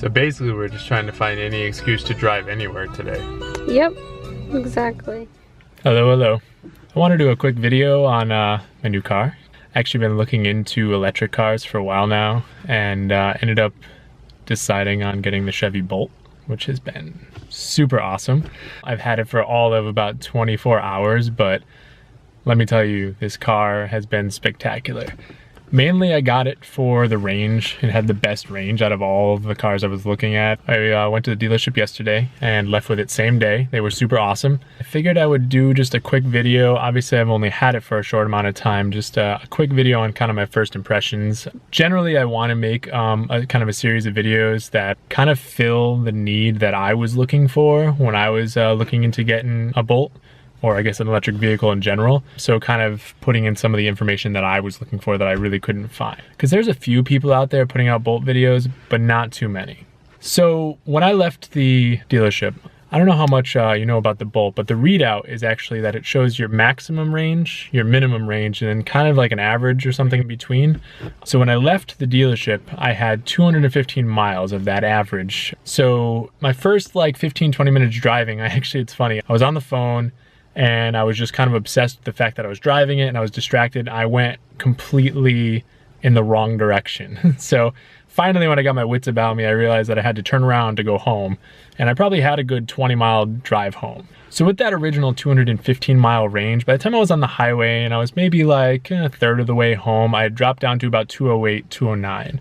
So basically we're just trying to find any excuse to drive anywhere today. Yep, exactly. Hello, hello. I want to do a quick video on my new car. Actually been looking into electric cars for a while now and ended up deciding on getting the Chevy Bolt, which has been super awesome. I've had it for all of about 24 hours, but let me tell you, this car has been spectacular. Mainly I got it for the range. It had the best range out of all of the cars I was looking at. I went to the dealership yesterday and left with it same day. They were super awesome. I figured I would do just a quick video. Obviously I've only had it for a short amount of time. Just a quick video on kind of my first impressions. Generally I want to make a kind of a series of videos that kind of fill the need that I was looking for when I was looking into getting a Bolt, or I guess an electric vehicle in general. So kind of putting in some of the information that I was looking for that I really couldn't find. Because there's a few people out there putting out Bolt videos, but not too many. So when I left the dealership, I don't know how much you know about the Bolt, but the readout is actually that it shows your maximum range, your minimum range, and then kind of like an average or something in between. So when I left the dealership, I had 215 miles of that average. So my first like 15-20 minutes driving, it's funny, I was on the phone, and I was just kind of obsessed with the fact that I was driving it and I was distracted. I went completely in the wrong direction. So finally, when I got my wits about me, I realized that I had to turn around to go home, and I probably had a good 20-mile drive home. So with that original 215-mile range, by the time I was on the highway and I was maybe like a third of the way home, I had dropped down to about 208, 209.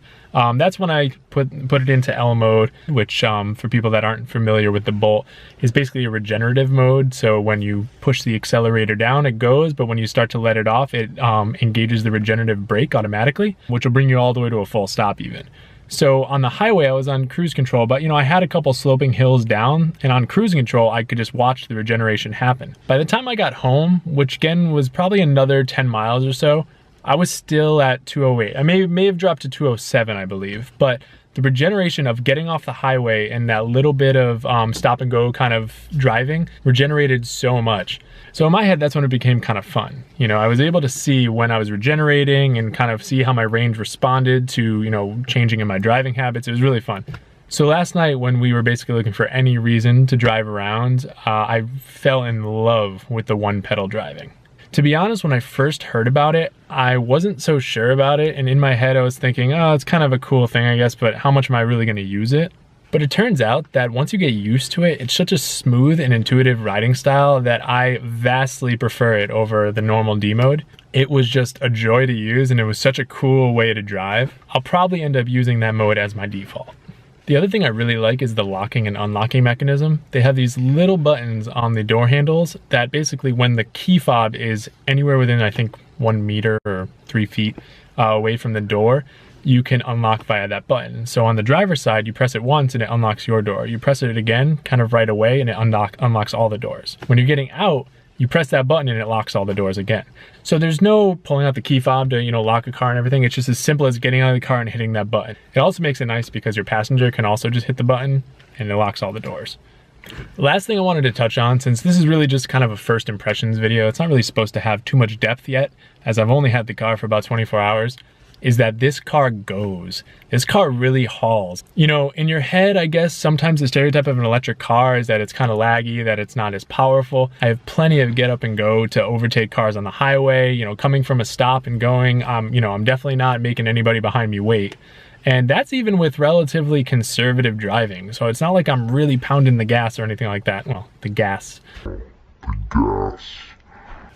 That's when I put it into L mode, which for people that aren't familiar with the Bolt is basically a regenerative mode. So when you push the accelerator down, it goes, but when you start to let it off, it engages the regenerative brake automatically, which will bring you all the way to a full stop even. So on the highway, I was on cruise control, but I had a couple sloping hills down, and on cruise control, I could just watch the regeneration happen. By the time I got home, which again was probably another 10 miles or so, I was still at 208. I may have dropped to 207, I believe, but the regeneration of getting off the highway and that little bit of stop and go kind of driving regenerated so much. So in my head, that's when it became kind of fun. I was able to see when I was regenerating and kind of see how my range responded to, changing in my driving habits. It was really fun. So last night when we were basically looking for any reason to drive around, I fell in love with the one pedal driving. To be honest, when I first heard about it, I wasn't so sure about it, and in my head I was thinking, oh, it's kind of a cool thing, I guess, but how much am I really going to use it? But it turns out that once you get used to it, it's such a smooth and intuitive riding style that I vastly prefer it over the normal D mode. It was just a joy to use, and it was such a cool way to drive. I'll probably end up using that mode as my default. The other thing I really like is the locking and unlocking mechanism. They have these little buttons on the door handles that basically when the key fob is anywhere within, I think, 1 meter or 3 feet away from the door, you can unlock via that button. So on the driver's side, you press it once and it unlocks your door. You press it again, kind of right away, and it unlocks all the doors. When you're getting out, you press that button and it locks all the doors again. So there's no pulling out the key fob to, lock a car and everything. It's just as simple as getting out of the car and hitting that button. It also makes it nice because your passenger can also just hit the button and it locks all the doors. The last thing I wanted to touch on, since this is really just kind of a first impressions video, it's not really supposed to have too much depth yet, as I've only had the car for about 24 hours, is that this car goes. This car really hauls. In your head, I guess sometimes the stereotype of an electric car is that it's kind of laggy, that it's not as powerful. I have plenty of get up and go to overtake cars on the highway, coming from a stop and going. I'm definitely not making anybody behind me wait. And that's even with relatively conservative driving. So it's not like I'm really pounding the gas or anything like that. Well, the gas.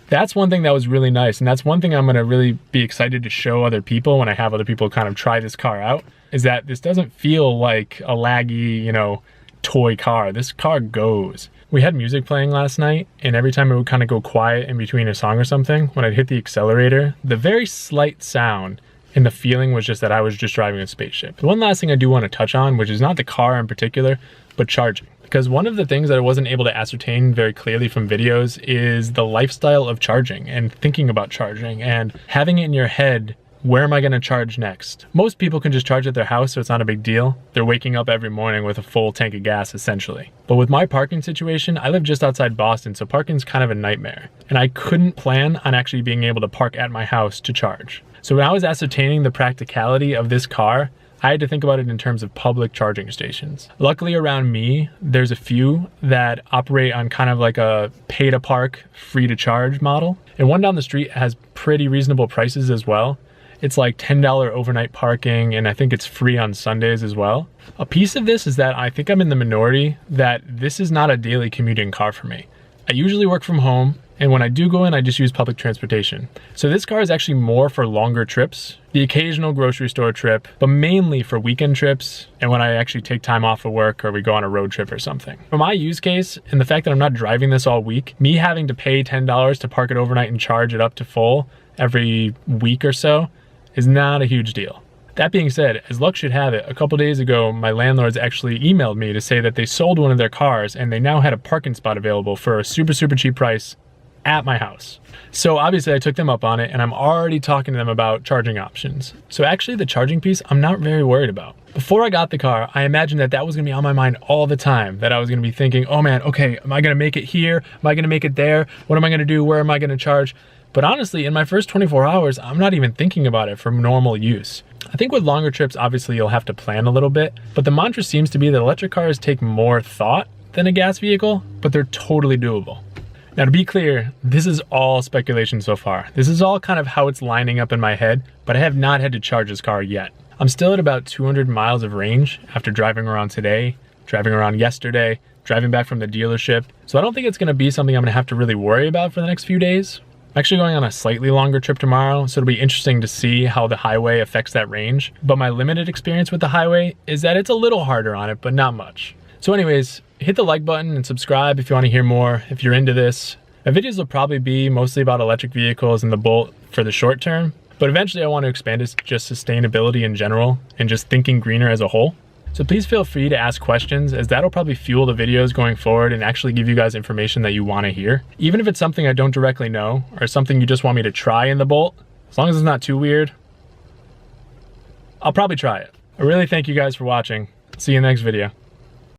That's one thing that was really nice, and that's one thing I'm gonna really be excited to show other people when I have other people kind of try this car out, is that this doesn't feel like a laggy, toy car. This car goes. We had music playing last night, and every time it would kind of go quiet in between a song or something, when I'd hit the accelerator, the very slight sound and the feeling was just that I was just driving a spaceship. The one last thing I do want to touch on, which is not the car in particular, but charging. Because one of the things that I wasn't able to ascertain very clearly from videos is the lifestyle of charging and thinking about charging and having it in your head, where am I gonna charge next? Most people can just charge at their house, so it's not a big deal. They're waking up every morning with a full tank of gas, essentially. But with my parking situation, I live just outside Boston, so parking's kind of a nightmare. And I couldn't plan on actually being able to park at my house to charge. So when I was ascertaining the practicality of this car, I had to think about it in terms of public charging stations. Luckily around me, there's a few that operate on kind of like a pay to park, free to charge model. And one down the street has pretty reasonable prices as well. It's like $10 overnight parking, and I think it's free on Sundays as well. A piece of this is that I think I'm in the minority that this is not a daily commuting car for me. I usually work from home, and when I do go in, I just use public transportation. So this car is actually more for longer trips, the occasional grocery store trip, but mainly for weekend trips and when I actually take time off of work or we go on a road trip or something. For my use case, and the fact that I'm not driving this all week, me having to pay $10 to park it overnight and charge it up to full every week or so is not a huge deal. That being said, as luck should have it, a couple days ago, my landlords actually emailed me to say that they sold one of their cars and they now had a parking spot available for a super cheap price at my house. So obviously I took them up on it, and I'm already talking to them about charging options. So actually the charging piece, I'm not very worried about. Before I got the car, I imagined that that was gonna be on my mind all the time, that I was gonna be thinking, oh man, okay, am I gonna make it here? Am I gonna make it there? What am I gonna do? Where am I gonna charge? But honestly, in my first 24 hours, I'm not even thinking about it for normal use. I think with longer trips, obviously you'll have to plan a little bit, but the mantra seems to be that electric cars take more thought than a gas vehicle, but they're totally doable. Now to be clear, this is all speculation so far. This is all kind of how it's lining up in my head, but I have not had to charge this car yet. I'm still at about 200 miles of range after driving around today, driving around yesterday, driving back from the dealership. So I don't think it's gonna be something I'm gonna have to really worry about for the next few days. I'm actually going on a slightly longer trip tomorrow, so it'll be interesting to see how the highway affects that range. But my limited experience with the highway is that it's a little harder on it, but not much. So anyways, hit the like button and subscribe if you want to hear more, if you're into this. My videos will probably be mostly about electric vehicles and the Bolt for the short term, but eventually I want to expand it to just sustainability in general and just thinking greener as a whole. So please feel free to ask questions, as that'll probably fuel the videos going forward and actually give you guys information that you want to hear. Even if it's something I don't directly know or something you just want me to try in the Bolt, as long as it's not too weird, I'll probably try it. I really thank you guys for watching. See you in the next video.